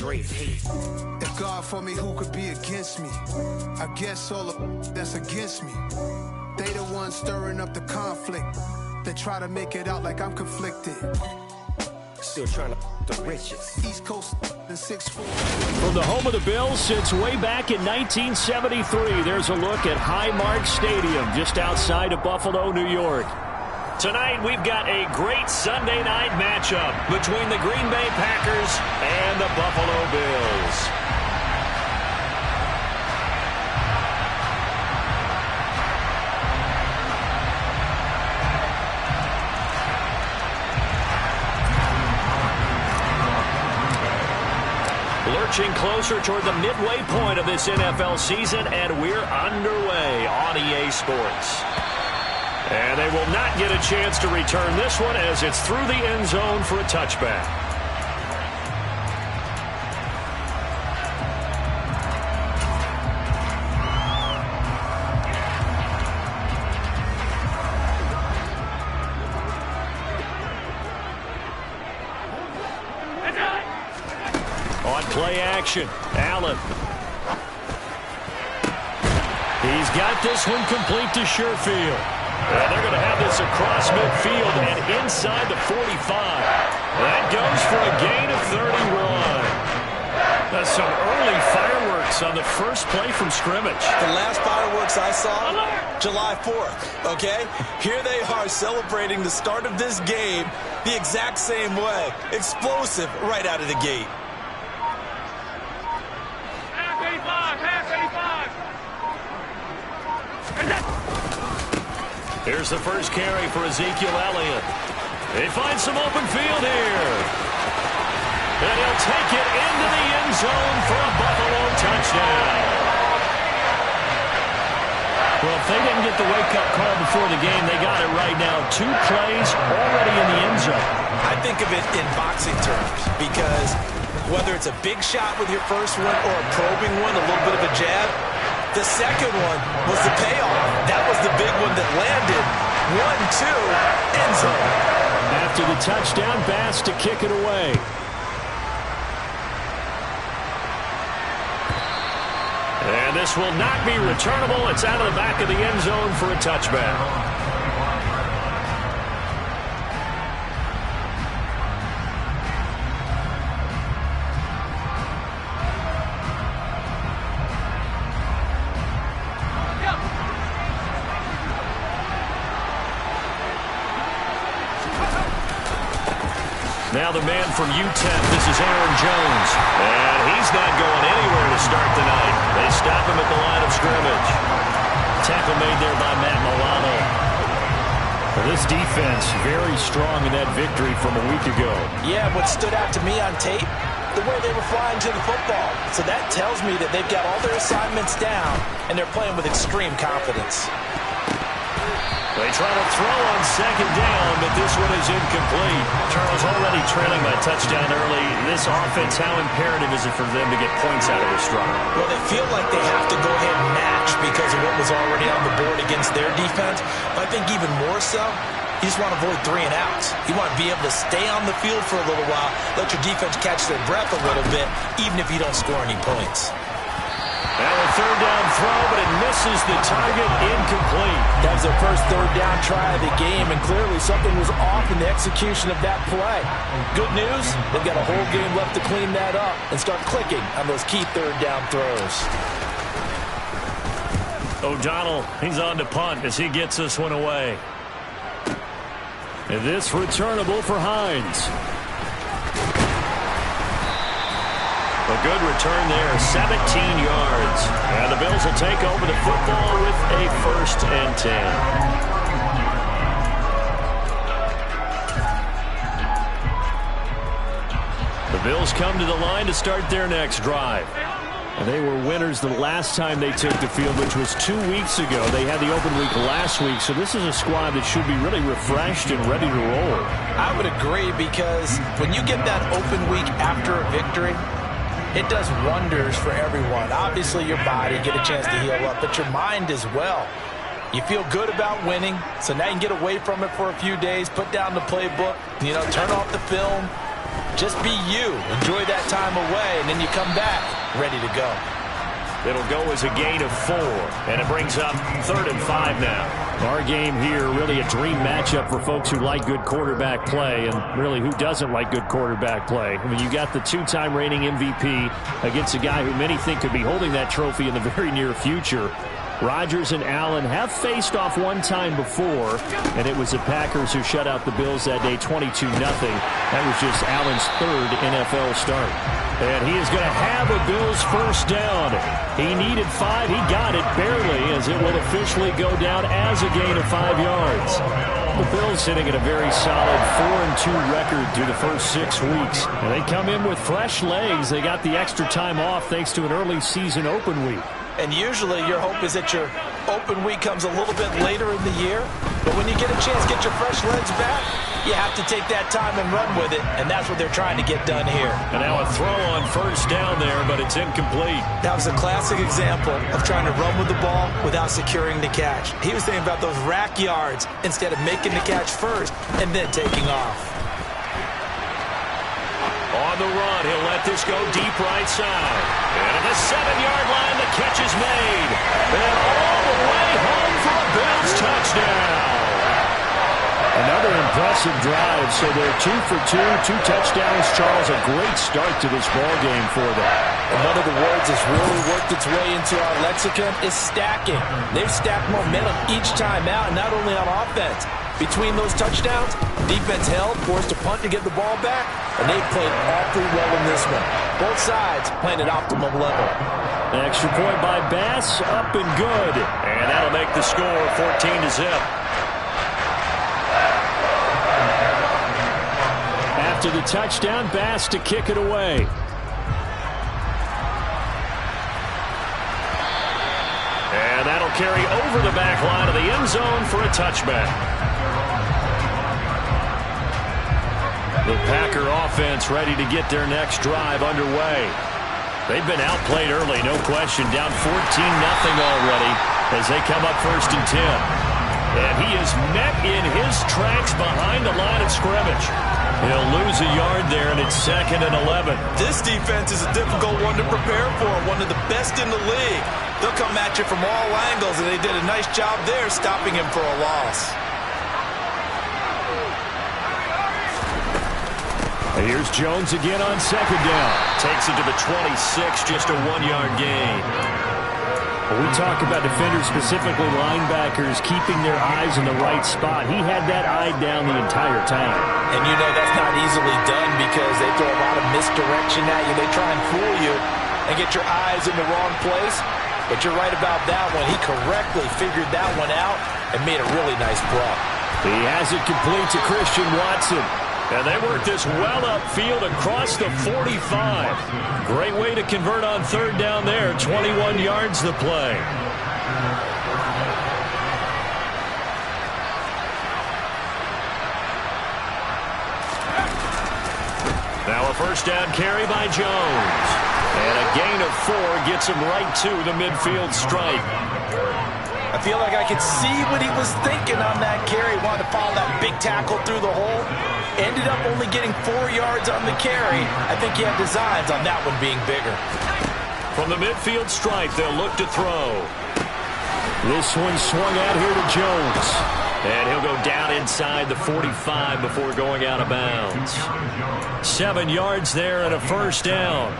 straight hate. If God for me, who could be against me? I guess all the that's against me. They the ones stirring up the conflict. They try to make it out like I'm conflicted. Still trying to the richest. East Coast the 6'4". From the home of the Bills since way back in 1973, there's a look at Highmark Stadium just outside of Buffalo, New York. Tonight, we've got a great Sunday night matchup between the Green Bay Packers and the Buffalo Bills. Lurching closer toward the midway point of this NFL season, and we're underway on EA Sports. And they will not get a chance to return this one as it's through the end zone for a touchback. On play action, Allen. He's got this one complete to Sherfield. And they're going to have this across midfield and inside the 45. That goes for a gain of 31. That's some early fireworks on the first play from scrimmage. The last fireworks I saw, July 4th, okay? Here they are celebrating the start of this game the exact same way. Explosive right out of the gate. Half 85, half 85. Here's the first carry for Ezekiel Elliott. They find some open field here. And he'll take it into the end zone for a Buffalo touchdown. Well, if they didn't get the wake-up call before the game, they got it right now. 2 plays already in the end zone. I think of it in boxing terms because whether it's a big shot with your first one or a probing one, a little bit of a jab, the second one was the payoff. That was the big one that landed. 1-2, end zone. After the touchdown, Bass to kick it away. And this will not be returnable. It's out of the back of the end zone for a touchback. Now the man from UTEP, this is Aaron Jones. And he's not going anywhere to start the night. They stop him at the line of scrimmage. Tackle made there by Matt Milano. Well, this defense very strong in that victory from a week ago. Yeah, what stood out to me on tape, the way they were flying to the football. So that tells me that they've got all their assignments down, and they're playing with extreme confidence. They try to throw on second down, but this one is incomplete. Charles already trailing by touchdown early. This offense, how imperative is it for them to get points out of this drive? Well, they feel like they have to go ahead and match because of what was already on the board against their defense. But I think even more so, you just want to avoid 3 and outs. You want to be able to stay on the field for a little while, let your defense catch their breath a little bit, even if you don't score any points. Now a third down throw, but it misses the target, incomplete. That was their first third down try of the game, and clearly something was off in the execution of that play. Good news, they've got a whole game left to clean that up and start clicking on those key third down throws. O'Donnell, he's on to punt as he gets this one away. And this returnable for Hines. A good return there, 17 yards. And the Bills will take over the football with a 1st and 10. The Bills come to the line to start their next drive. And they were winners the last time they took the field, which was 2 weeks ago. They had the open week last week, so this is a squad that should be really refreshed and ready to roll. I would agree, because when you get that open week after a victory, it does wonders for everyone. Obviously, your body, get a chance to heal up, but your mind as well. You feel good about winning, so now you can get away from it for a few days, put down the playbook, turn off the film, Just be you. Enjoy that time away, and then you come back ready to go. It'll go as a gain of 4, and it brings up 3rd and 5 now. Our game here, really a dream matchup for folks who like good quarterback play, and really who doesn't like good quarterback play. I mean, you got the 2-time reigning MVP against a guy who many think could be holding that trophy in the very near future. Rodgers and Allen have faced off one time before, and it was the Packers who shut out the Bills that day 22-0. That was just Allen's 3rd NFL start. And he is going to have a Bills first down. He needed 5. He got it barely, as it will officially go down as a gain of 5 yards. The Bills sitting at a very solid 4-2 record through the first 6 weeks. And they come in with fresh legs. They got the extra time off thanks to an early season open week. And usually your hope is that your open week comes a little bit later in the year. But when you get a chance to get your fresh legs back, you have to take that time and run with it. And that's what they're trying to get done here. And now a throw on first down there, but it's incomplete. That was a classic example of trying to run with the ball without securing the catch. He was thinking about those rack yards instead of making the catch first and then taking off. On the run, he'll let this go deep right side. And at the 7-yard line, the catch is made. And all the way home for a Bills touchdown. Another impressive drive, so they're 2 for 2, 2 touchdowns. Charles, a great start to this ball game for them. And one of the words that's really worked its way into our lexicon is stacking. They've stacked momentum each time out, and not only on offense. Between those touchdowns, defense held, forced a punt to get the ball back, and they've played awfully well in this one. Both sides playing at optimum level. An extra point by Bass, up and good. And that'll make the score 14-0. After the touchdown, Bass to kick it away. And that'll carry over the back line of the end zone for a touchback. The Packer offense ready to get their next drive underway. They've been outplayed early, no question, down 14-0 already as they come up 1st and 10. And he is met in his tracks behind the line of scrimmage. He'll lose a yard there, and it's 2nd and 11. This defense is a difficult one to prepare for, one of the best in the league. They'll come at you from all angles, and they did a nice job there stopping him for a loss. Here's Jones again on 2nd down. Takes it to the 26, just a 1-yard gain. When we talk about defenders, specifically linebackers, keeping their eyes in the right spot, he had that eye down the entire time. And you know that's not easily done because they throw a lot of misdirection at you. They try and fool you and get your eyes in the wrong place. But you're right about that one. He correctly figured that one out and made a really nice throw. He has it complete to Christian Watson. And they work this well upfield across the 45. Great way to convert on 3rd down there. 21 yards the play. Now a first down carry by Jones. And a gain of 4 gets him right to the midfield stripe. I feel like I could see what he was thinking on that carry. Wanted to follow that big tackle through the hole. Ended up only getting 4 yards on the carry. I think he had designs on that one being bigger. From the midfield stripe, they'll look to throw. This one swung out here to Jones. And he'll go down inside the 45 before going out of bounds. 7 yards there and a first down.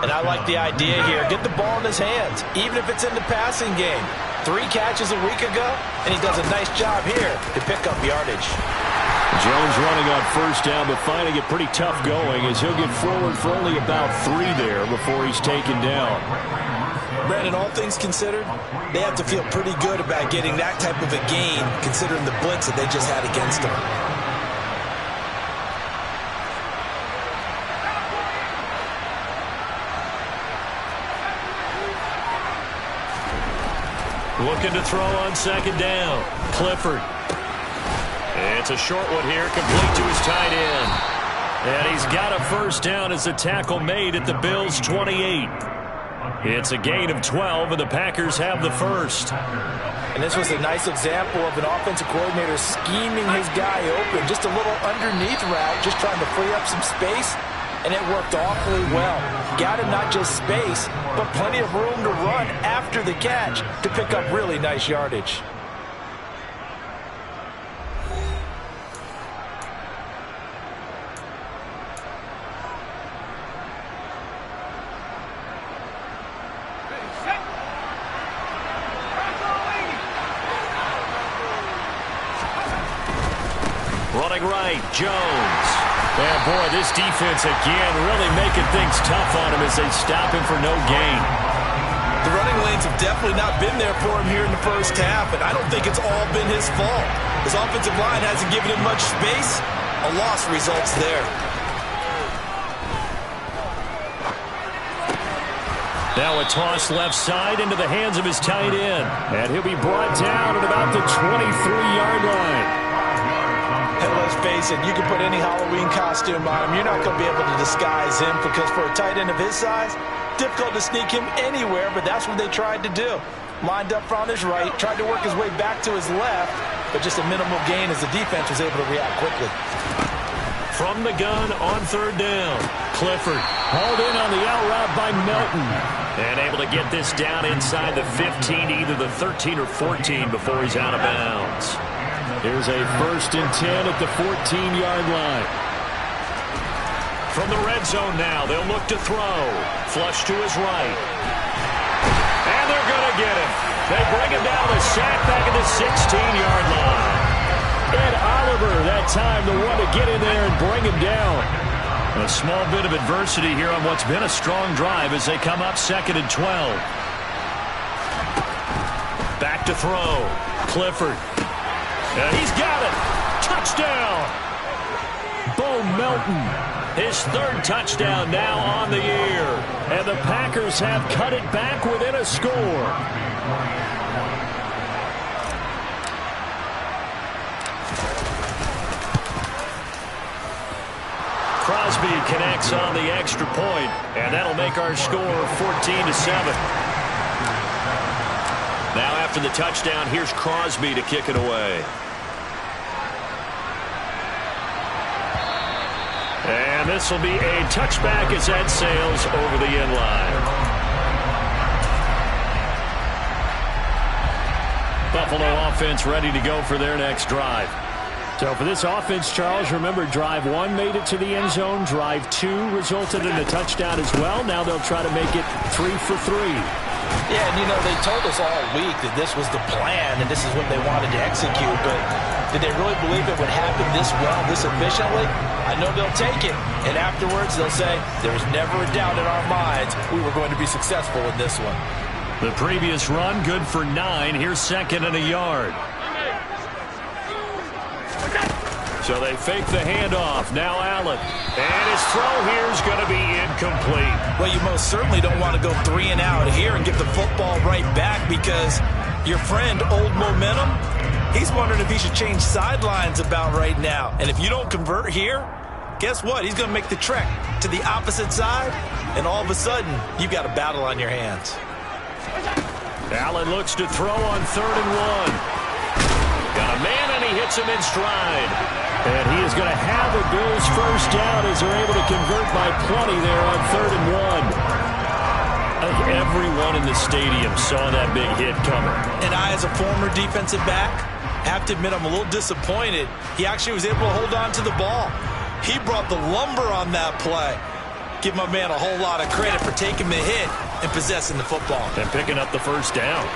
And I like the idea here. Get the ball in his hands, even if it's in the passing game. 3 catches a week ago, and he does a nice job here to pick up yardage. Jones running on first down, but finding it pretty tough going as he'll get forward for only about 3 there before he's taken down. Brandon, all things considered, they have to feel pretty good about getting that type of a gain considering the blitz that they just had against them. Looking to throw on 2nd down. Clifford. It's a short one here, complete to his tight end. And he's got a first down as the tackle made at the Bills' 28. It's a gain of 12, and the Packers have the first. And this was a nice example of an offensive coordinator scheming his guy open. Just a little underneath route, just trying to free up some space. And it worked awfully well. Got him not just space, but plenty of room to run after the catch to pick up really nice yardage. Running right, Jones. And boy, this defense again really making things tough on him as they stop him for no gain. The running lanes have definitely not been there for him here in the first half, and I don't think it's all been his fault. His offensive line hasn't given him much space. A loss results there. Now a toss left side into the hands of his tight end. And he'll be brought down at about the 23-yard line. And let's face it, you can put any Halloween costume on him. You're not going to be able to disguise him because for a tight end of his size, difficult to sneak him anywhere, but that's what they tried to do. Lined up on his right, tried to work his way back to his left, but just a minimal gain as the defense was able to react quickly. From the gun on third down, Clifford hauled in on the out route by Melton. And able to get this down inside the 15, either the 13 or 14 before he's out of bounds. Here's a 1st and 10 at the 14-yard line. From the red zone now, they'll look to throw. Flush to his right. And they're going to get him. They bring him down the sack back at the 16-yard line. Ed Oliver, that time, the one to get in there and bring him down. A small bit of adversity here on what's been a strong drive as they come up 2nd and 12. Back to throw. Clifford. And he's got it. Touchdown. Bo Melton. His 3rd touchdown now on the year. And the Packers have cut it back within a score. Crosby connects on the extra point, and that'll make our score 14-7. Now after the touchdown, here's Crosby to kick it away. And this will be a touchback as that sails over the end line. Buffalo offense ready to go for their next drive. So for this offense, Charles, remember drive 1 made it to the end zone. Drive 2 resulted in a touchdown as well. Now they'll try to make it 3 for 3. Yeah, and you know, they told us all week that this was the plan and this is what they wanted to execute, but did they really believe it would happen this well, this efficiently? I know they'll take it, and afterwards they'll say, there was never a doubt in our minds we were going to be successful in this one. The previous run, good for 9. Here's 2nd and a yard. So they fake the handoff. Now Allen. And his throw here is going to be incomplete. Well, you most certainly don't want to go 3 and out here and get the football right back because your friend, Old Momentum, he's wondering if he should change sidelines about right now. And if you don't convert here, guess what? He's going to make the trek to the opposite side, and all of a sudden, you've got a battle on your hands. Allen looks to throw on 3rd and 1. Got a man, and he hits him in stride. And he is going to have a Bills first down as they're able to convert by plenty there on 3rd and 1. I think everyone in the stadium saw that big hit coming. And I, as a former defensive back, have to admit I'm a little disappointed. He actually was able to hold on to the ball. He brought the lumber on that play. Give my man a whole lot of credit for taking the hit and possessing the football. And picking up the first down.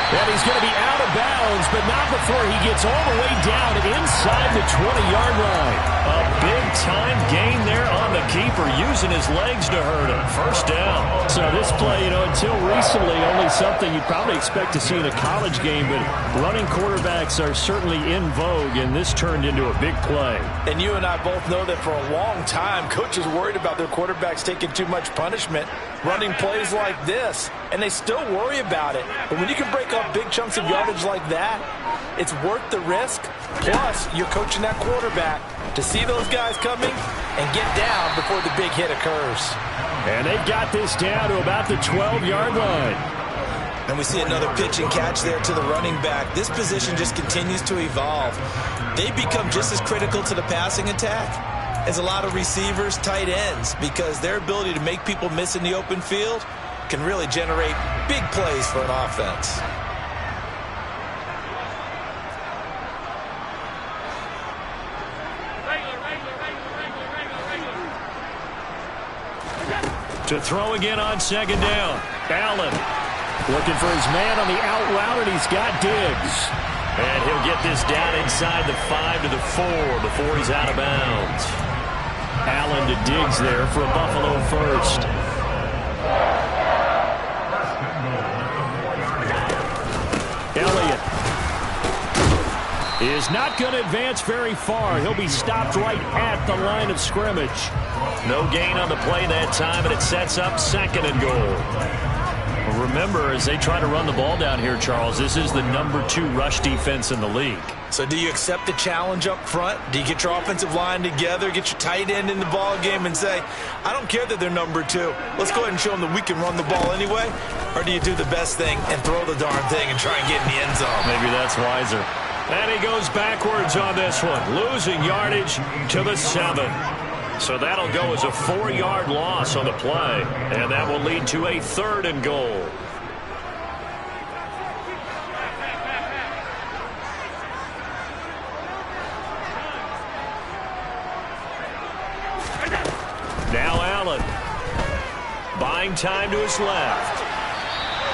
And he's going to be out of bounds, but not before he gets all the way down inside the 20-yard line. A big-time gain there on the keeper, using his legs to hurt him. First down. So this play, until recently, only something you'd probably expect to see in a college game, but running quarterbacks are certainly in vogue, and this turned into a big play. And you and I both know that for a long time, coaches worried about their quarterbacks taking too much punishment, running plays like this, and they still worry about it. But when you can break up big chunks of yardage like that, it's worth the risk. Plus, you're coaching that quarterback to see those guys coming and get down before the big hit occurs. And they've got this down to about the 12-yard line. And we see another pitch and catch there to the running back. This position just continues to evolve. They become just as critical to the passing attack as a lot of receivers, tight ends, because their ability to make people miss in the open field can really generate big plays for an offense. To throw again on second down. Allen looking for his man on the out route, and he's got Diggs. And he'll get this down inside the 5 to the 4 before he's out of bounds. Allen to Diggs there for a Buffalo first. Elliott is not going to advance very far. He'll be stopped right at the line of scrimmage. No gain on the play that time, and it sets up second and goal. Remember, as they try to run the ball down here, Charles, this is the #2 rush defense in the league. So do you accept the challenge up front? Do you get your offensive line together, get your tight end in the ball game and say, I don't care that they're #2. Let's go ahead and show them that we can run the ball anyway? Or do you do the best thing and throw the darn thing and try and get in the end zone? Maybe that's wiser. And he goes backwards on this one, losing yardage to the 7. So that'll go as a 4-yard loss on the play, and that will lead to a 3rd and goal. Now Allen, buying time to his left.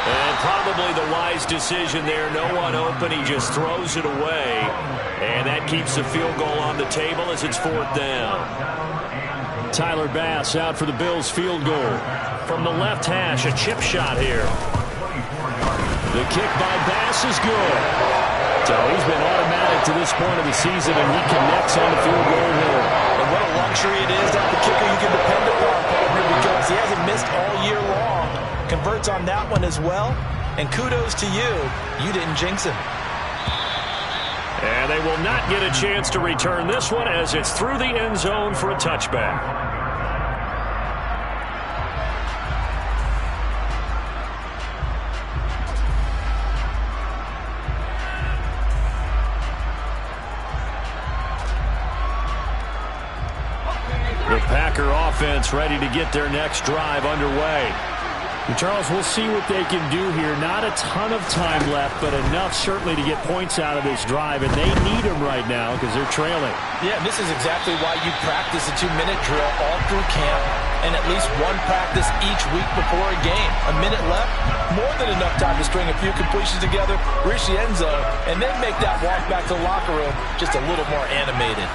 And probably the wise decision there. No one open. He just throws it away. And that keeps the field goal on the table as it's 4th down. Tyler Bass out for the Bills field goal. From the left hash, a chip shot here. The kick by Bass is good. So he's been automatic to this point of the season, and he connects on the field goal here. And what a luxury it is to have the kicker you can depend upon, partner, because he hasn't missed all year long. Converts on that one as well. And kudos to you. You didn't jinx him. And they will not get a chance to return this one as it's through the end zone for a touchback. The Packer offense ready to get their next drive underway. And Charles, we'll see what they can do here. Not a ton of time left, but enough certainly to get points out of this drive, and they need them right now because they're trailing. Yeah, this is exactly why you practice a 2-minute drill all through camp and at least one practice each week before a game. A minute left, more than enough time to string a few completions together, reach the end zone, and then make that walk back to the locker room just a little more animated.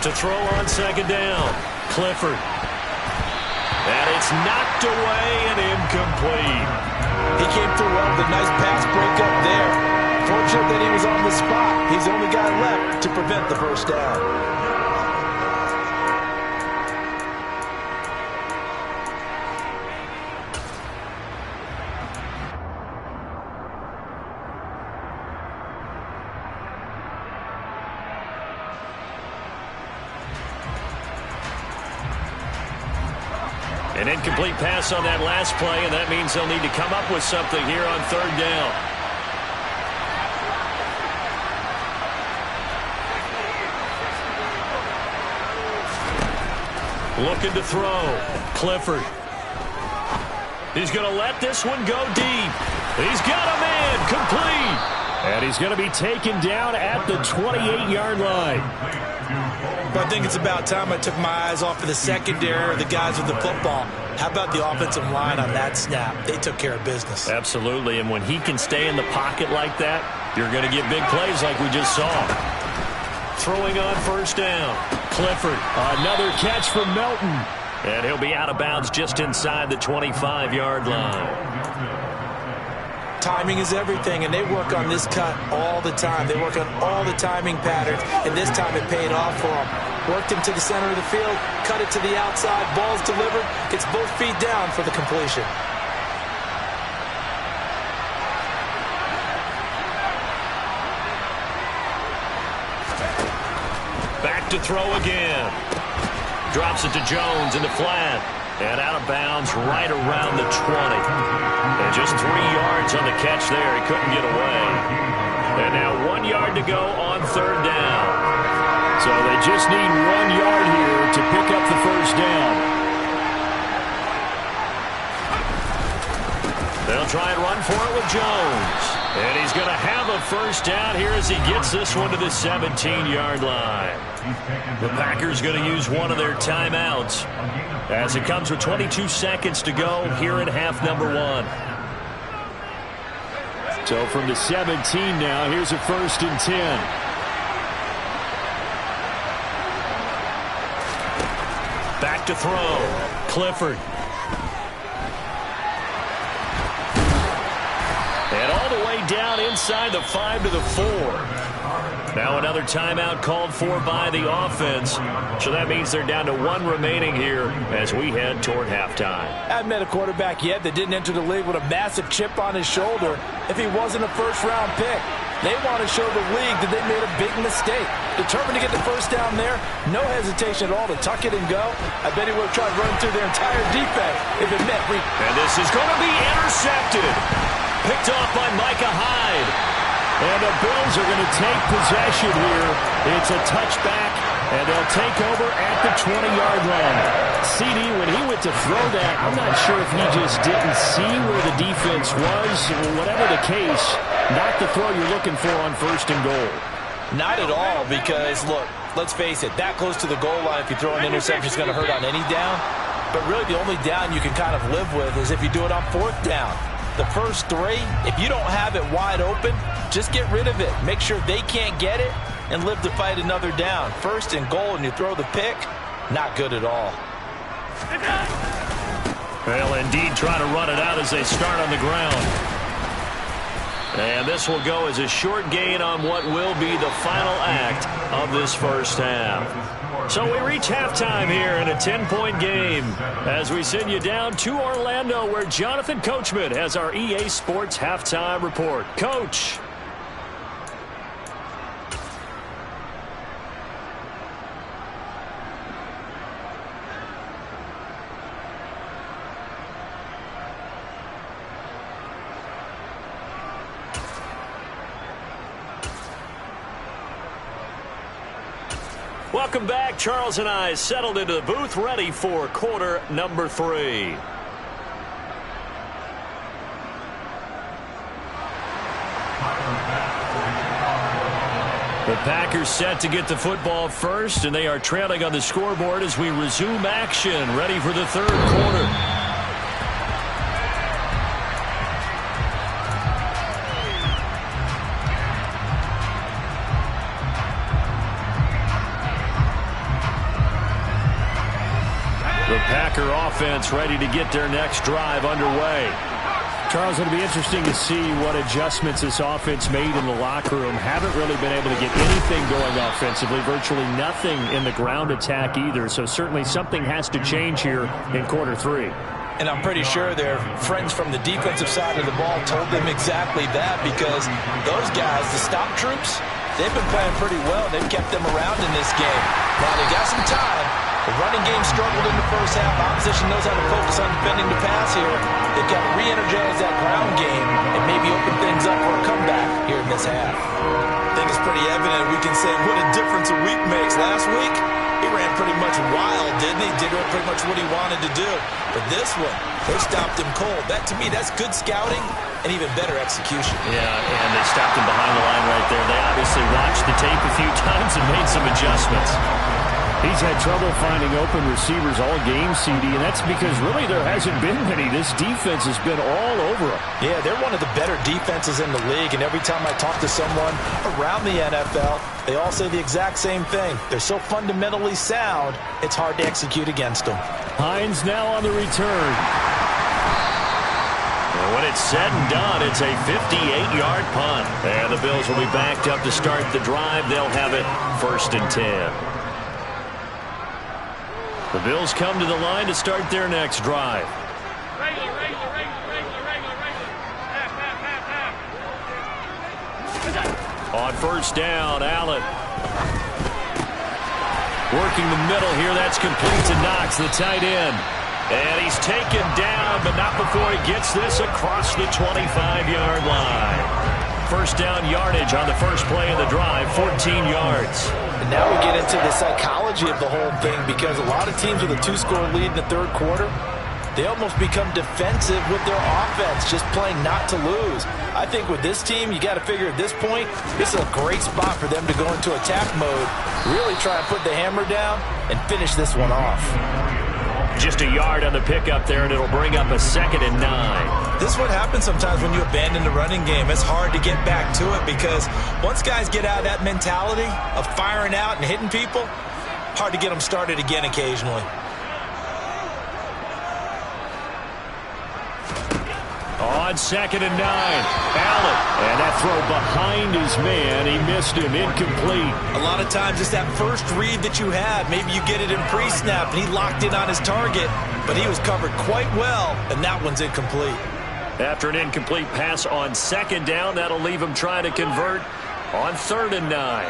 To throw on second down, Clifford. And it's knocked away and incomplete. He came through well with a nice pass breakup there. Fortunate that he was on the spot. He's the only guy left to prevent the first down. An incomplete pass on that last play, and that means they'll need to come up with something here on 3rd down. Looking to throw. Clifford. He's going to let this one go deep. He's got a man. Complete. And he's going to be taken down at the 28-yard line. But I think it's about time I took my eyes off of the secondary or the guys with the football. How about the offensive line on that snap? They took care of business. Absolutely, and when he can stay in the pocket like that, you're going to get big plays like we just saw. Throwing on 1st down. Clifford, another catch from Melton. And he'll be out of bounds just inside the 25-yard line. Timing is everything, and they work on this cut all the time. They work on all the timing patterns, and this time it paid off for them. Worked him to the center of the field, cut it to the outside, ball's delivered, gets both feet down for the completion. Back Back to throw again. Drops it to Jones in the flat. And out of bounds right around the 20. And just 3 yards on the catch there. He couldn't get away. And now 1 yard to go on third down. So they just need 1 yard here to pick up the first down. They'll try and run for it with Jones. And he's going to have a first down here as he gets this one to the 17-yard line. The Packers going to use one of their timeouts as it comes with 22 seconds to go here in half number 1. So from the 17 now, here's a 1st and 10. Back to throw. Clifford. And all the way down inside the 5 to the 4. Now another timeout called for by the offense. So that means they're down to 1 remaining here as we head toward halftime. I haven't met a quarterback yet that didn't enter the league with a massive chip on his shoulder if he wasn't a first-round pick. They want to show the league that they made a big mistake. Determined to get the first down there, no hesitation at all to tuck it and go. I bet he would have tried running through their entire defense if it meant And this is going to be intercepted. Picked off by Micah Hyde. And the Bills are going to take possession here. It's a touchback, and they'll take over at the 20-yard line. CD, when he went to throw that, I'm not sure if he just didn't see where the defense was. Whatever the case, not the throw you're looking for on 1st and goal. Not at all, because, look, let's face it, that close to the goal line, if you throw an interception, it's going to hurt on any down. But really, the only down you can kind of live with is if you do it on 4th down. The first 3, if you don't have it wide open, just get rid of it. Make sure they can't get it and live to fight another down. 1st and goal, and you throw the pick, not good at all. They'll indeed try to run it out as they start on the ground. And this will go as a short gain on what will be the final act of this first half. So we reach halftime here in a 10-point game as we send you down to Orlando where Jonathan Coachman has our EA Sports halftime report. Coach. Welcome back. Charles and I settled into the booth, ready for quarter number 3. The Packers set to get the football first, and they are trailing on the scoreboard as we resume action, ready for the 3rd quarter. The Packer offense ready to get their next drive underway. Charles, it'll be interesting to see what adjustments this offense made in the locker room. Haven't really been able to get anything going offensively, virtually nothing in the ground attack either. So certainly something has to change here in quarter 3. And I'm pretty sure their friends from the defensive side of the ball told them exactly that, because those guys, the stop troops, they've been playing pretty well. They've kept them around in this game. Now they got some time. The running game struggled in the first half. Opposition knows how to focus on defending the pass here. They've got to re-energize that ground game and maybe open things up for a comeback here in this half. I think it's pretty evident. We can say what a difference a week makes. Last week, he ran pretty much wild, didn't he? Did pretty much what he wanted to do. But this one, they stopped him cold. That, to me, that's good scouting and even better execution. Yeah, and they stopped him behind the line right there. They obviously watched the tape a few times and made some adjustments. He's had trouble finding open receivers all game, CD, and that's because really there hasn't been many. This defense has been all over him. Yeah, they're one of the better defenses in the league, and every time I talk to someone around the NFL, they all say the exact same thing. They're so fundamentally sound, it's hard to execute against them. Hines now on the return. And when it's said and done, it's a 58-yard punt. And the Bills will be backed up to start the drive. They'll have it 1st and 10. The Bills come to the line to start their next drive. On 1st down, Allen. Working the middle here. That's complete to Knox, the tight end. And he's taken down, but not before he gets this across the 25-yard line. First down yardage on the first play of the drive, 14 yards. And now we get into the psychology of the whole thing, because a lot of teams with a 2-score lead in the third quarter, they almost become defensive with their offense, just playing not to lose. I think with this team, you got to figure at this point, this is a great spot for them to go into attack mode, really try and put the hammer down and finish this one off. Just a yard on the pickup there, and it'll bring up a 2nd and 9. This is what happens sometimes when you abandon the running game. It's hard to get back to it because once guys get out of that mentality of firing out and hitting people, hard to get them started again occasionally. On 2nd and 9, Allen. And that throw behind his man. He missed him. Incomplete. A lot of times it's that first read that you had. Maybe you get it in pre-snap, and he locked in on his target, but he was covered quite well, and that one's incomplete. After an incomplete pass on 2nd down, that'll leave him trying to convert on 3rd and 9.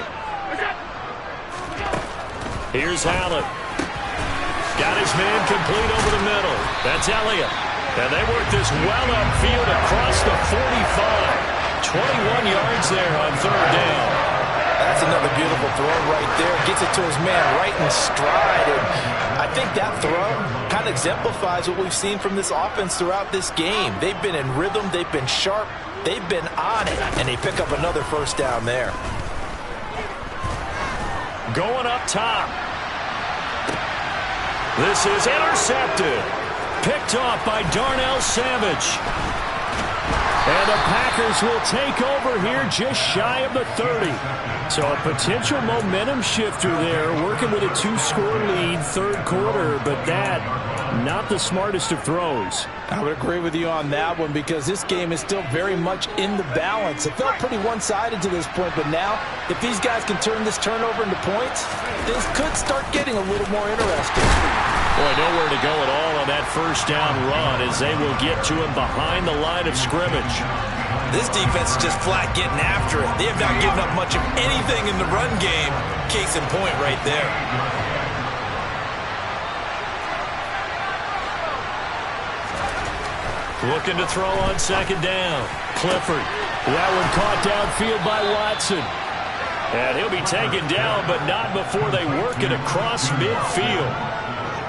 Here's Allen. Got his man complete over the middle. That's Elliott. And they work this well upfield across the 45. 21 yards there on 3rd down. That's another beautiful throw right there. Gets it to his man right in stride. And I think that throw kind of exemplifies what we've seen from this offense throughout this game. They've been in rhythm. They've been sharp. They've been on it. And they pick up another first down there. Going up top. This is intercepted. Picked off by Darnell Savage. And the Packers will take over here just shy of the 30. So a potential momentum shifter there, working with a 2-score lead, third quarter, but that, not the smartest of throws. I would agree with you on that one, because this game is still very much in the balance. It felt pretty one-sided to this point, but now, if these guys can turn this turnover into points, this could start getting a little more interesting. Boy, nowhere to go at all on that first down run as they will get to him behind the line of scrimmage. This defense is just flat getting after it. They have not given up much of anything in the run game. Case in point right there. Looking to throw on 2nd down. Clifford. That one caught downfield by Watson. And he'll be taken down, but not before they work it across midfield.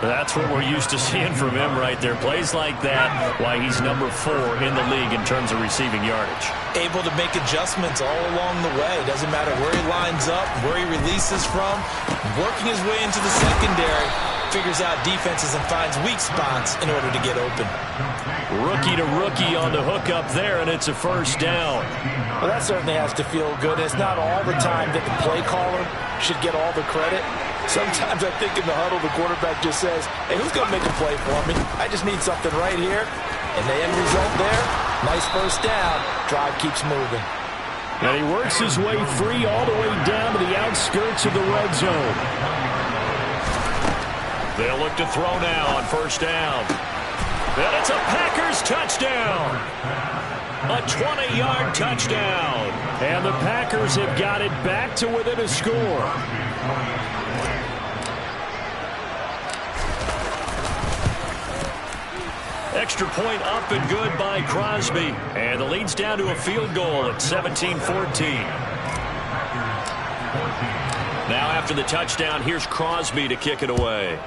That's what we're used to seeing from him right there. Plays like that, why he's number 4 in the league in terms of receiving yardage. Able to make adjustments all along the way. Doesn't matter where he lines up, where he releases from. Working his way into the secondary. Figures out defenses and finds weak spots in order to get open. Rookie to rookie on the hookup there, and it's a first down. Well, that certainly has to feel good. It's not all the time that the play caller should get all the credit. Sometimes I think in the huddle, the quarterback just says, hey, who's going to make a play for me? I just need something right here. And the end result there, nice first down. Drive keeps moving. And he works his way free all the way down to the outskirts of the red zone. They'll look to throw now on first down. And it's a Packers touchdown. A 20-yard touchdown. And the Packers have got it back to within a score. Extra point up and good by Crosby. And the lead's down to a field goal at 17-14. Now after the touchdown, here's Crosby to kick it away.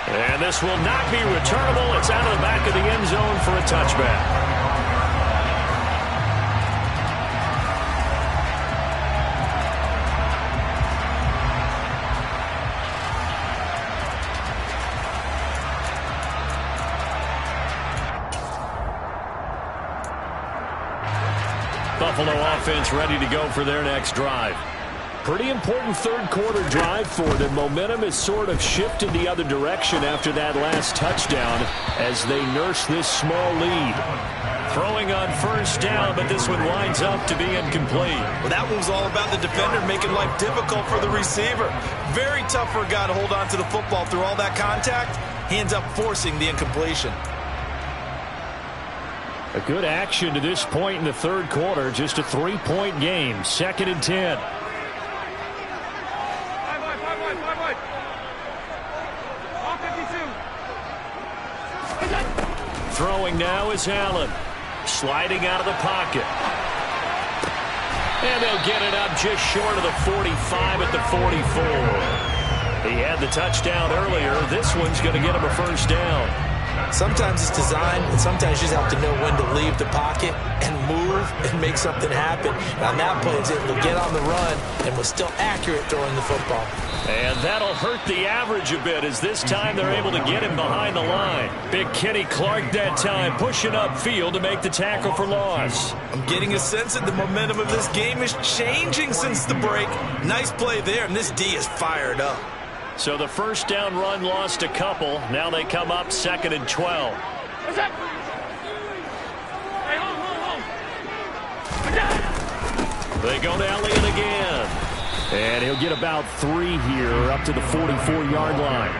And this will not be returnable. It's out of the back of the end zone for a touchback. Buffalo offense ready to go for their next drive. Pretty important third quarter drive for them. Momentum has sort of shifted the other direction after that last touchdown as they nurse this small lead. Throwing on first down, but this one winds up to be incomplete. Well, that one was all about the defender making life difficult for the receiver. Very tough for a guy to hold on to the football through all that contact. He ends up forcing the incompletion. A good action to this point in the third quarter. Just a 3-point game. 2nd and 10. Throwing now is Allen. Sliding out of the pocket. And they'll get it up just short of the 45 at the 44. He had the touchdown earlier. This one's going to get him a first down. Sometimes it's designed, and sometimes you just have to know when to leave the pocket and move and make something happen. And on that play, he's able to get on the run and was still accurate throwing the football. And that'll hurt the average a bit, as this time they're able to get him behind the line. Big Kenny Clark that time pushing upfield to make the tackle for loss. I'm getting a sense that the momentum of this game is changing since the break. Nice play there, and this D is fired up. So the first down run lost a couple. Now they come up 2nd and 12. They go to Elliott again. And he'll get about 3 here up to the 44-yard line.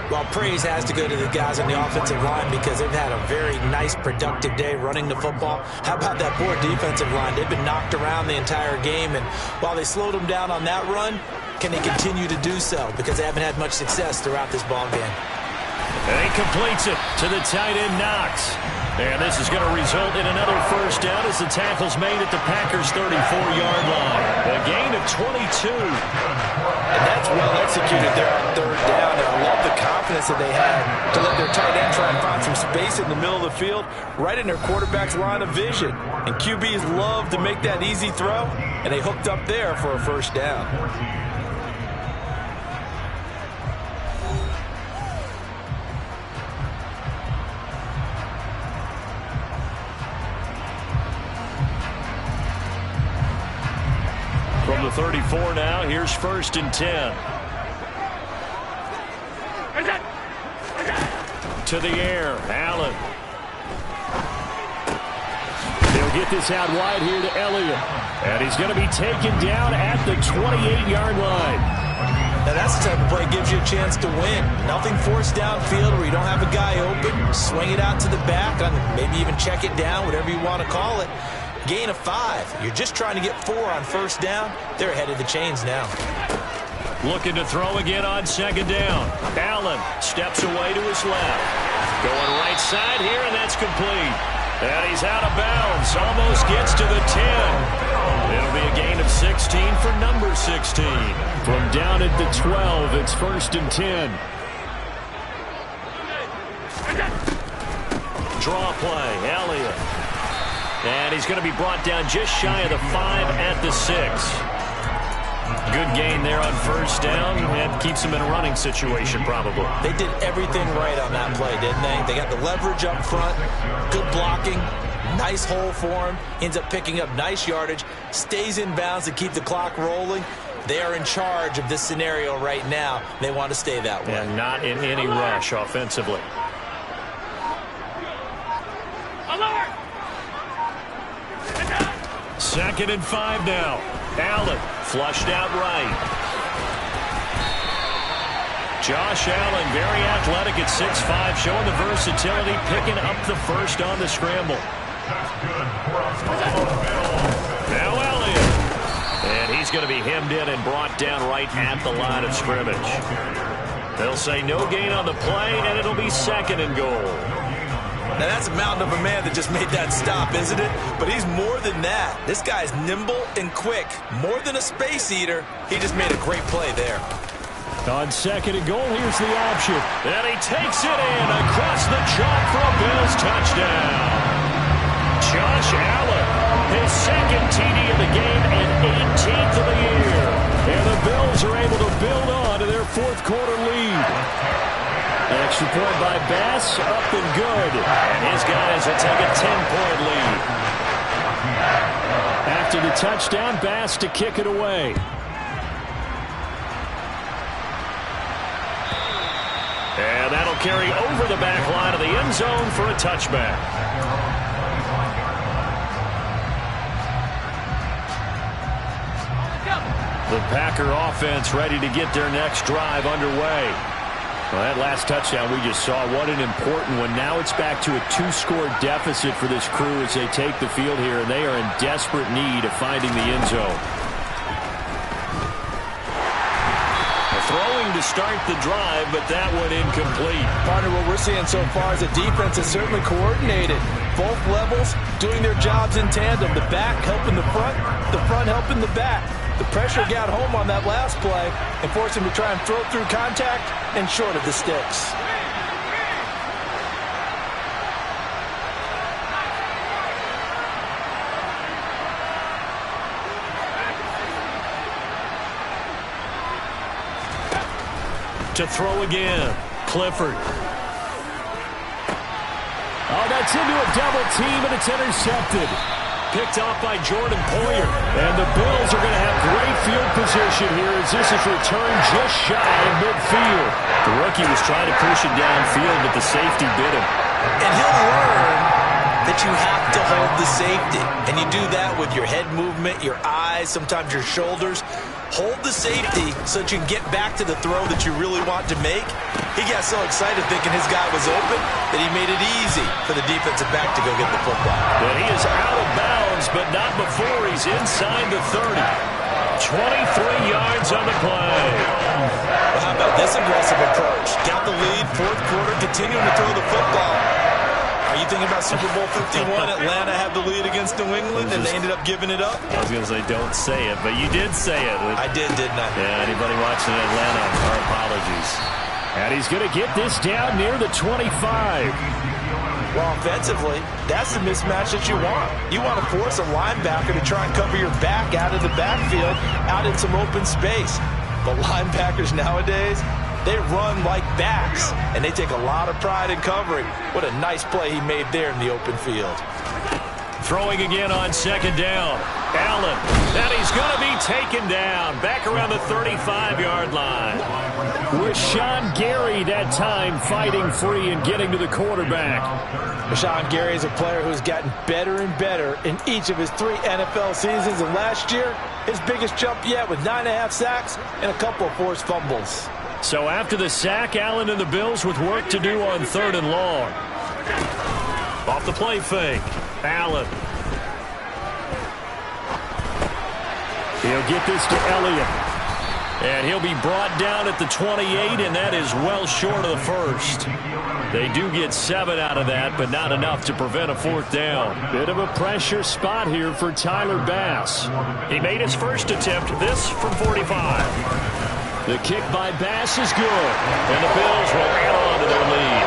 Well, praise has to go to the guys on the offensive line because they've had a very nice, productive day running the football. How about that poor defensive line? They've been knocked around the entire game, and while they slowed them down on that run, can they continue to do so? Because they haven't had much success throughout this ball game. And he completes it to the tight end, Knox. And this is going to result in another first down as the tackle's made at the Packers' 34-yard line. A gain of 22. And that's well executed there on third down. And I love the confidence that they had to let their tight end try and find some space in the middle of the field, right in their quarterback's line of vision. And QBs love to make that easy throw, and they hooked up there for a first down. From the 34 now, here's 1st and 10. To the air, Allen. They'll get this out wide here to Elliott. And he's going to be taken down at the 28-yard line. Now that's the type of play that gives you a chance to win. Nothing forced downfield where you don't have a guy open. Swing it out to the back, maybe even check it down, whatever you want to call it. Gain of 5. You're just trying to get 4 on first down. They're ahead of the chains now. Looking to throw again on 2nd down. Allen steps away to his left. Going right side here, and that's complete. And he's out of bounds. Almost gets to the 10. It'll be a gain of 16 for number 16. From down at the 12, it's 1st and 10. Draw play, Elliott. And he's going to be brought down just shy of the 5 at the 6. Good gain there on first down, and keeps him in a running situation probably. They did everything right on that play, didn't they? They got the leverage up front, good blocking, nice hole for him, ends up picking up nice yardage, stays in bounds to keep the clock rolling. They are in charge of this scenario right now. They want to stay that way. And not in any rush offensively. Second and 5 now. Allen flushed out right. Josh Allen, very athletic at 6'5", showing the versatility, picking up the first on the scramble. Now Elliott. And he's going to be hemmed in and brought down right at the line of scrimmage. They'll say no gain on the play, and it'll be 2nd and goal. Now, that's a mountain of a man that just made that stop, isn't it? But he's more than that. This guy's nimble and quick. More than a space eater. He just made a great play there. On 2nd and goal, here's the option. And he takes it in across the chalk for a Bills touchdown. Josh Allen, his 2nd TD of the game and 18th of the year. And the Bills are able to build on to their 4th quarter lead. Extra point by Bass, up and good. And his guys will take a 10-point lead. After the touchdown, Bass to kick it away. And that'll carry over the back line of the end zone for a touchback. The Packer offense ready to get their next drive underway. Well, that last touchdown we just saw, what an important one. Now it's back to a 2-score deficit for this crew as they take the field here, and they are in desperate need of finding the end zone. Throwing to start the drive, but that one incomplete. Partner, what we're seeing so far is the defense is certainly coordinated. Both levels doing their jobs in tandem. The back helping the front helping the back. The pressure got home on that last play and forced him to try and throw through contact and short of the sticks. To throw again, Clifford. Oh, that's into a double team, and it's intercepted. Picked off by Jordan Poyer. And the Bills are going to have great field position here as this is returned just shy of midfield. The rookie was trying to push it downfield, but the safety bit him. And he'll learn that you have to hold the safety. And you do that with your head movement, your eyes, sometimes your shoulders. Hold the safety so that you can get back to the throw that you really want to make. He got so excited thinking his guy was open that he made it easy for the defensive back to go get the football. And he is out of bounds, but not before he's inside the 30. 23 yards on the play. Well, how about this aggressive approach? Got the lead, fourth quarter, continuing to throw the football. Are you thinking about Super Bowl 51? Atlanta had the lead against New England, and they ended up giving it up? I was going to say, don't say it, but you did say it. I did, didn't I? Yeah, anybody watching Atlanta, our apologies. And he's going to get this down near the 25. Well, offensively, that's the mismatch that you want. You want to force a linebacker to try and cover your back out of the backfield, out in some open space. But linebackers nowadays, they run like backs, and they take a lot of pride in covering. What a nice play he made there in the open field. Throwing again on second down. Allen, and he's going to be taken down. Back around the 35-yard line. Rashawn Gary that time fighting free and getting to the quarterback. Rashawn Gary is a player who's gotten better and better in each of his 3 NFL seasons. And last year, his biggest jump yet with 9.5 sacks and a couple of forced fumbles. So after the sack, Allen and the Bills with work to do on 3rd and long. Off the play fake. Allen. He'll get this to Elliott. And he'll be brought down at the 28, and that is well short of the first. They do get 7 out of that, but not enough to prevent a 4th down. Bit of a pressure spot here for Tyler Bass. He made his first attempt, this from 45. The kick by Bass is good. And the Bills will add on to their lead.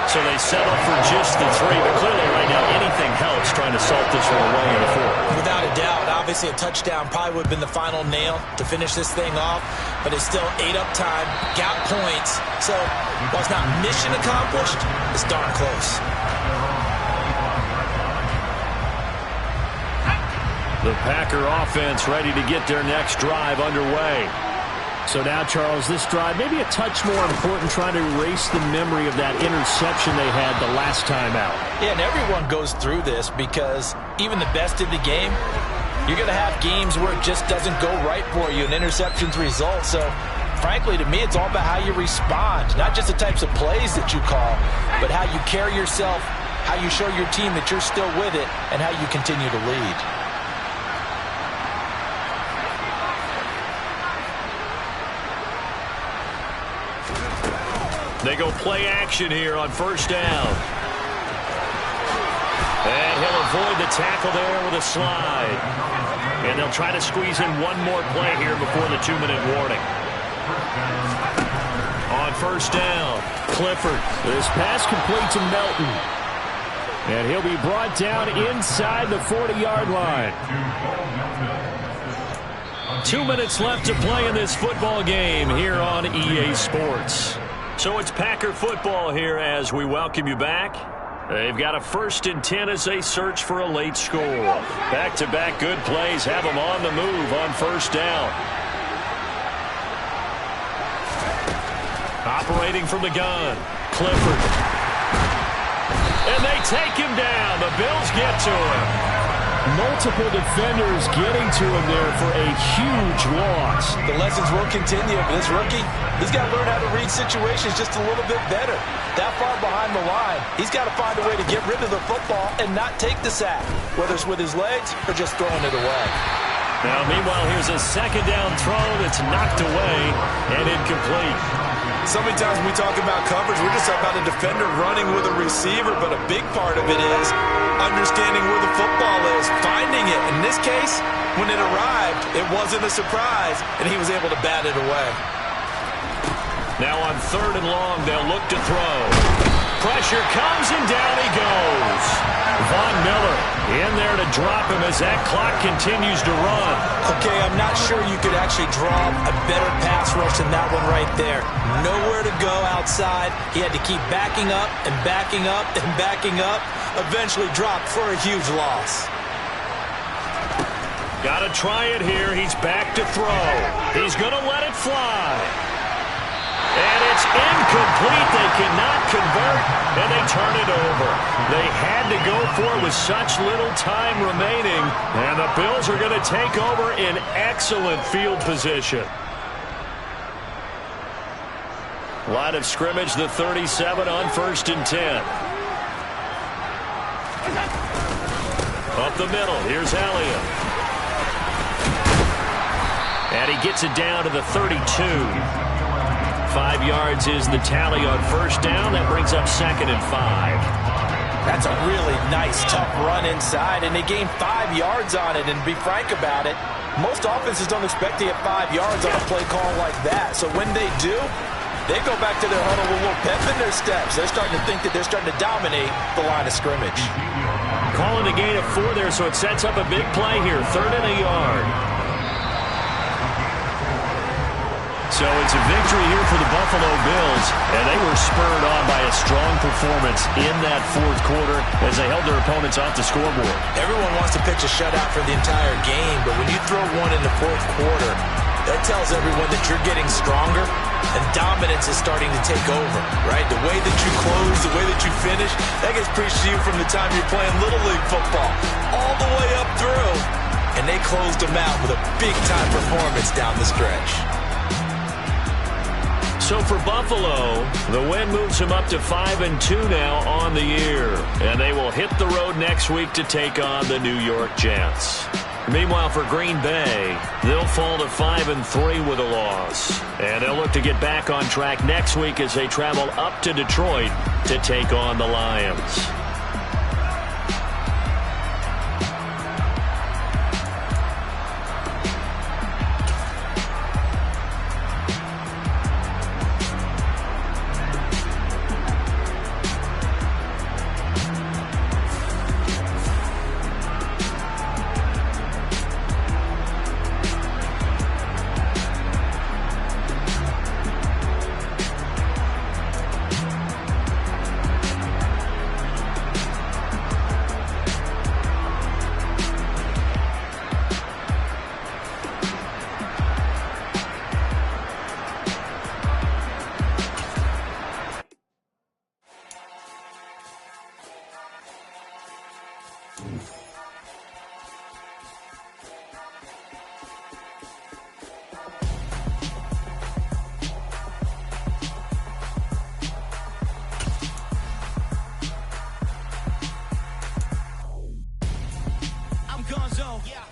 So they settle for just the 3, but clearly right now anything helps trying to salt this one away in the 4th. Without a doubt, obviously a touchdown probably would have been the final nail to finish this thing off, but it's still 8 up time, got points. So while it's not mission accomplished, it's darn close. The Packer offense ready to get their next drive underway. So now, Charles, this drive maybe a touch more important, trying to erase the memory of that interception they had the last time out. Yeah, and everyone goes through this because even the best in the game, you're going to have games where it just doesn't go right for you and interceptions result. So, frankly, to me, it's all about how you respond, not just the types of plays that you call, but how you carry yourself, how you show your team that you're still with it, and how you continue to lead. They go play action here on 1st down. And he'll avoid the tackle there with a slide. And they'll try to squeeze in one more play here before the 2-minute warning. On 1st down, Clifford. This pass complete to Melton. And he'll be brought down inside the 40-yard line. 2 minutes left to play in this football game here on EA Sports. So it's Packer football here as we welcome you back. They've got a 1st and 10 as they search for a late score. Back-to-back good plays have them on the move on 1st down. Operating from the gun, Clifford. And they take him down. The Bills get to him. Multiple defenders getting to him there for a huge loss. The lessons will continue. This rookie, he's got to learn how to read situations just a little bit better. That far behind the line, he's got to find a way to get rid of the football and not take the sack, whether it's with his legs or just throwing it away. Now, meanwhile, here's a second down throw that's knocked away and incomplete. So many times when we talk about coverage, we're just talking about a defender running with a receiver, but a big part of it is understanding where the football is, finding it. In this case, when it arrived, it wasn't a surprise, and he was able to bat it away. Now on 3rd and long, they'll look to throw. Pressure comes, and down he goes. Von Miller in there to drop him as that clock continues to run. Okay, I'm not sure you could actually draw a better pass rush than that one right there. Nowhere to go outside. He had to keep backing up and backing up and backing up. Eventually dropped for a huge loss. Got to try it here. He's back to throw. He's going to let it fly. And it's incomplete. They cannot convert, and they turn it over. They had to go for it with such little time remaining, and the Bills are going to take over in excellent field position. Line of scrimmage, the 37 on 1st and 10. Up the middle, here's Elliott. And he gets it down to the 32. 5 yards is the tally on 1st down. That brings up 2nd and 5. That's a really nice, tough run inside, and they gained 5 yards on it. And to be frank about it, most offenses don't expect to get 5 yards on a play call like that. So when they do, they go back to their huddle with a little pep in their steps. They're starting to think that they're starting to dominate the line of scrimmage. Calling a gain of 4 there, so it sets up a big play here. 3rd and a yard. So it's a victory here for the Buffalo Bills, and they were spurred on by a strong performance in that 4th quarter as they held their opponents off the scoreboard. Everyone wants to pitch a shutout for the entire game, but when you throw one in the 4th quarter, that tells everyone that you're getting stronger and dominance is starting to take over, right? The way that you close, the way that you finish, that gets preached to you from the time you're playing Little League football all the way up through, and they closed them out with a big-time performance down the stretch. So for Buffalo, the win moves them up to 5-2 now on the year. And they will hit the road next week to take on the New York Jets. Meanwhile, for Green Bay, they'll fall to 5-3 with a loss. And they'll look to get back on track next week as they travel up to Detroit to take on the Lions.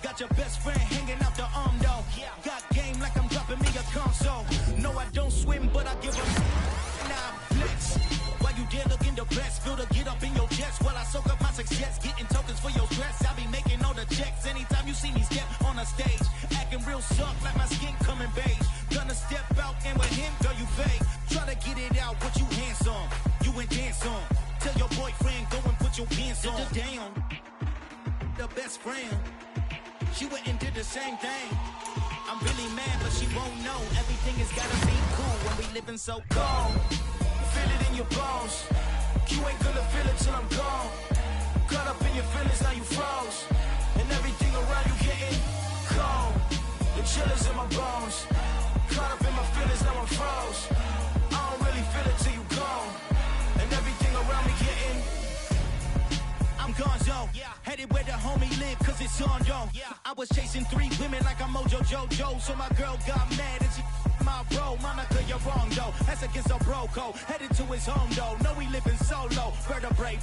Got your best friend hanging out the arm, though. Got game like I'm dropping me a console. No, I don't swim, but I give a nah, flex. While you there looking the best, feel the get up in your chest while I soak up my success, getting tokens for your stress. I be making all the checks anytime you see me step on a stage, acting real soft like my skin coming beige. Gonna step out and with him, girl, you fake. Try to get it out, what you handsome, you ain't dance on. Tell your boyfriend go and put your pants on. Down, the best friend. She went and did the same thing. I'm really mad, but she won't know. Everything has gotta be cool when we living so cold. Feel it in your bones. You ain't gonna feel it till I'm gone. Caught up in your feelings, now you froze. And everything around you getting cold. The chill is in my bones. Caught up in my feelings, now I'm froze. I don't really feel it till you gone. And everything around me getting, I'm gone, yo. Head headed where the homie live, cause it's on, though. I was chasing 3 women like I'm Mojo Jojo, so my girl got mad and she my bro. Monica, you're wrong, though. That's against a bro code. Headed to his home, though. No, he living solo. Vertebrae.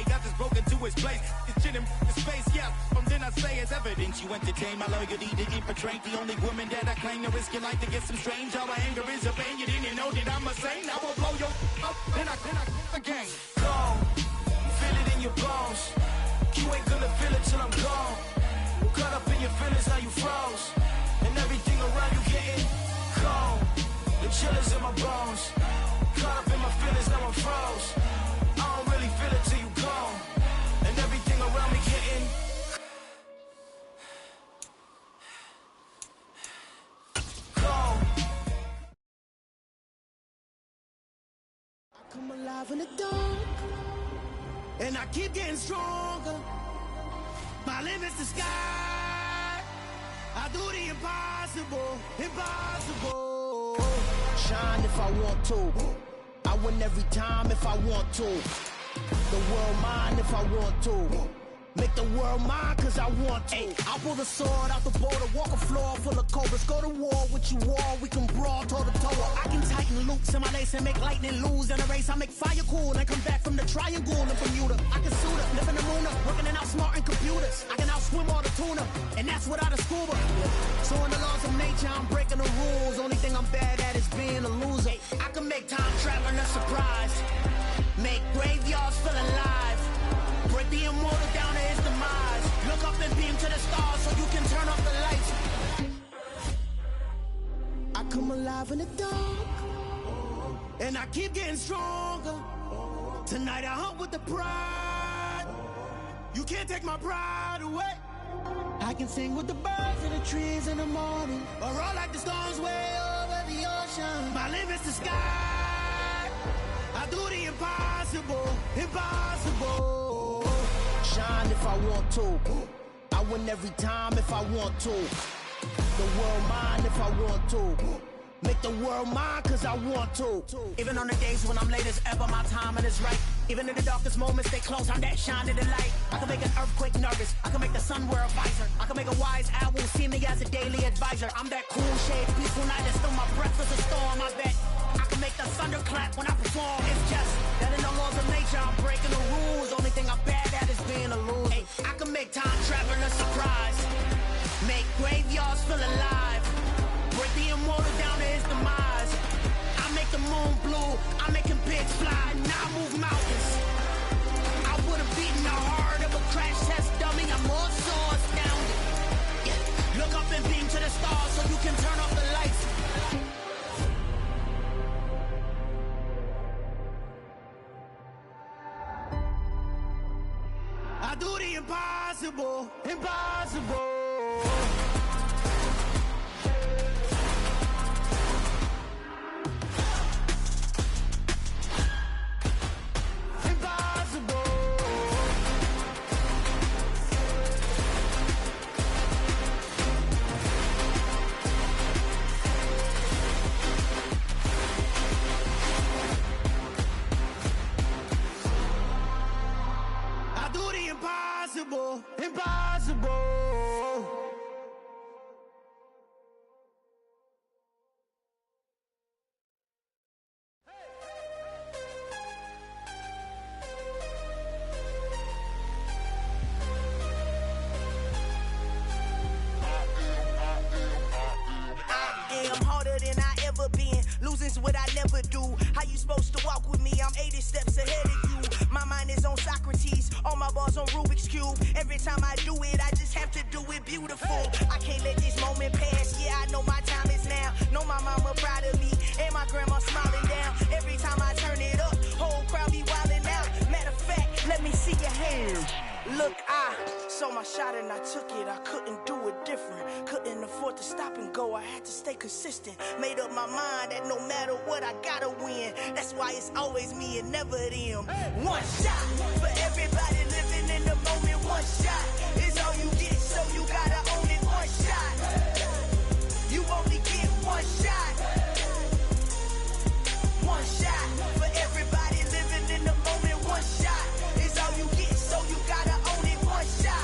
Got this broken to his place. It's shit in the space, yeah. From then I say it's evidence you entertain my loyalty to infiltrate. The only woman that I claim to risk your life to get some strange. All my anger is a pain. You didn't know that I'm a saint. I will blow your up. Then I again. Gone. Feel it in your bones. You ain't gonna feel it till I'm gone. Caught up in your feelings, now you froze. And everything around you getting cold. The chillers in my bones. Caught up in my feelings, now I'm froze. I don't really feel it till you gone. And everything around me getting cold. I come alive in the dark, and I keep getting stronger. My limit's the sky. I do the impossible, impossible. Shine if I want to. I win every time if I want to. The world mine if I want to. Make the world mine cause I want to. I pull the sword out the border, walk a floor full of cobras. Go to war with you all, we can brawl toe to toe. I can tighten loops in my lace and make lightning lose in a race. I make fire cool and come back from the triangle in Bermuda. I can suit up, live in the moon up, working and outsmarting computers. I can outswim all the tuna, and that's without a scuba. So in the laws of nature, I'm breaking the rules. Only thing I'm bad at is being a loser. I can make time traveling a surprise, make graveyards feel alive. Break the immortal down to his demise. Look up and beam to the stars so you can turn off the lights. I come alive in the dark, and I keep getting stronger. Tonight I hunt with the pride. You can't take my pride away. I can sing with the birds in the trees in the morning, or roll like the storms way over the ocean. My limit's the sky. I do the impossible, impossible. Shine if I want to. I win every time if I want to. The world mine if I want to. Make the world mine cause I want to. Even on the days when I'm late as ever, my timing is right. Even in the darkest moments, stay close, I'm that shine in the light. I can make an earthquake nervous, I can make the sun wear a visor. I can make a wise owl see me as a daily advisor. I'm that cool shade, peaceful night, and still my breath is a storm. I bet I can make the thunder clap when I perform. It's just that in the laws of nature, I'm breaking the rules. Only thing I'm bad at is being a loser. Hey, I can make time traveling a surprise, make graveyards feel alive. Break the immortal down to his demise. I make the moon blue, I make him pigs fly. Now I move mountains. I would've beaten the heart of a crash test dummy. I'm more so astounded. Yeah. Look up and beam to the stars so you can turn off the lights. I do the impossible, impossible. Impossible, impossible. I am harder than I ever been. Losing's what I never do. How you supposed to walk with me? I'm 80 steps ahead of you. My mind is on Socrates, all my bars on Rubik's Cube. Every time I do it, I just have to do it beautiful. I can't let this moment pass. Yeah, I know my time is now. Know my mama proud of me, and my grandma smiling down. Every time I turn it up, whole crowd be wildin' out. Matter of fact, let me see your hands. Look, I saw my shot and I took it. I couldn't do it different. Couldn't afford to stop and go. I had to stay consistent. Made up my mind that no matter what, I gotta win. That's why it's always me and never them. One shot for everybody living in the moment. One shot is all you get, so you gotta own it. One shot. You only get one shot. One shot for everybody living in the moment. One shot is all you get, so you gotta own it. One shot.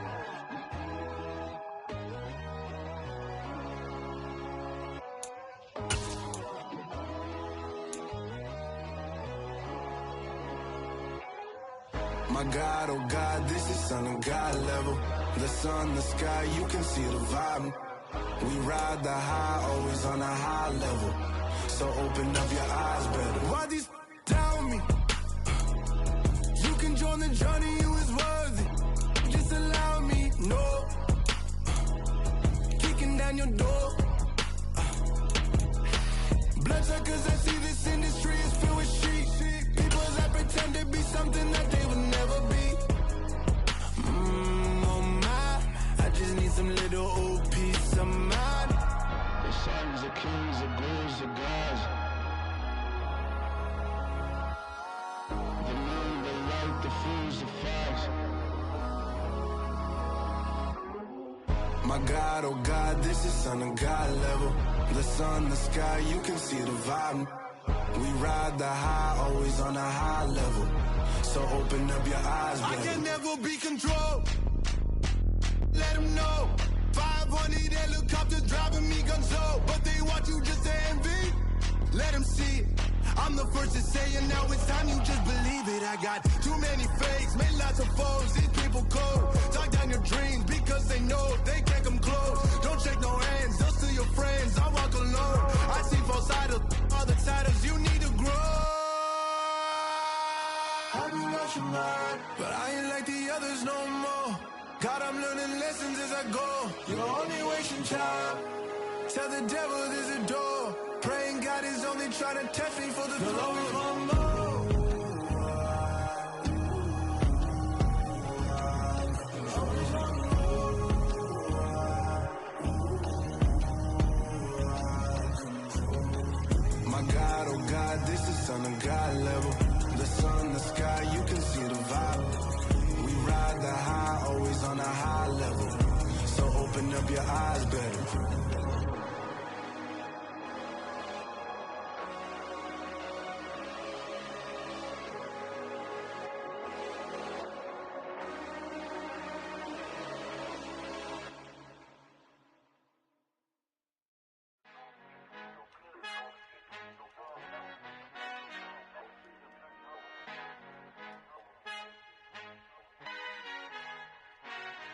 My God, oh God, this is son of God level. The sun, the sky, you can see the vibe. We ride the high, always on a high level. So open up your eyes better. Why these tell me? You can join the journey, you is worthy. Just allow me, no. Kicking down your door. Bloodsuckers, I see this industry is filled with sheep. People that pretend to be something that they would never be. Oh my, I just need some little old peace of mind. The sons of kings, the gurus, the gods. The moon, the light, the fools, the facts. My God, oh God, this is son of God level. The sun, the sky, you can see the vibe. We ride the high, always on a high level. So open up your eyes, baby. I can never be controlled. Let them know. 500 helicopters driving me gonzo. But they want you just to envy. Let them see it. I'm the first to say it, now it's time you just believe it. I got too many fakes, made lots of foes. These people cold. Talk down your dreams because they know they can't come close. Don't shake no hands, they'll steal your friends. I walk alone. I see false idols, all the titles you need to grow. I've been watching mine, but I ain't like the others no more. God, I'm learning lessons as I go. You're only wasting time. Tell the devil there's a door. Praying God is only trying to test me for the glory of my mom. My God, oh God, this is son of God level. The sun, the sky, you can see the vibe. We ride the high, always on a high level. So open up your eyes better.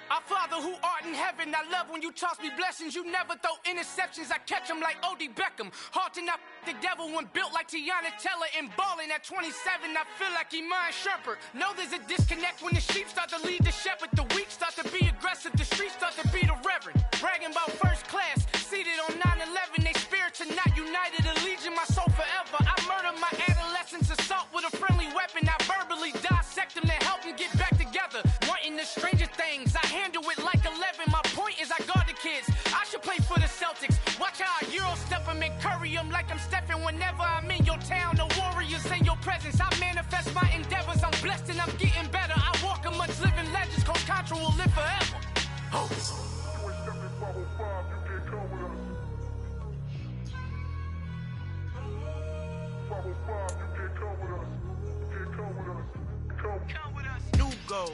Our Father who art in heaven, I love when you toss me blessings. You never throw interceptions, I catch them like O.D. Beckham. Hard to not the devil when built like Tiana Teller and balling at 27. I feel like Iman Shumpert. Know there's a disconnect when the sheep start to lead the shepherd. The weak start to be aggressive, the streets start to be the reverend. Bragging about first class, seated on 9/11. They spirits are not united, a legion, my soul forever. I murder my adolescence, assault with a friendly weapon. I verbally dissect them to help them get back together. Wanting the stranger things, I handle it like 11. My point is I guard the kids. I should play for the Celtics. Watch how I Euro step them and curry them like I'm stepping. Whenever I'm in your town, the Warriors in your presence. I manifest my endeavors. I'm blessed and I'm getting better. I walk amongst living legends. Coach Contra will live forever. Oh. New goals.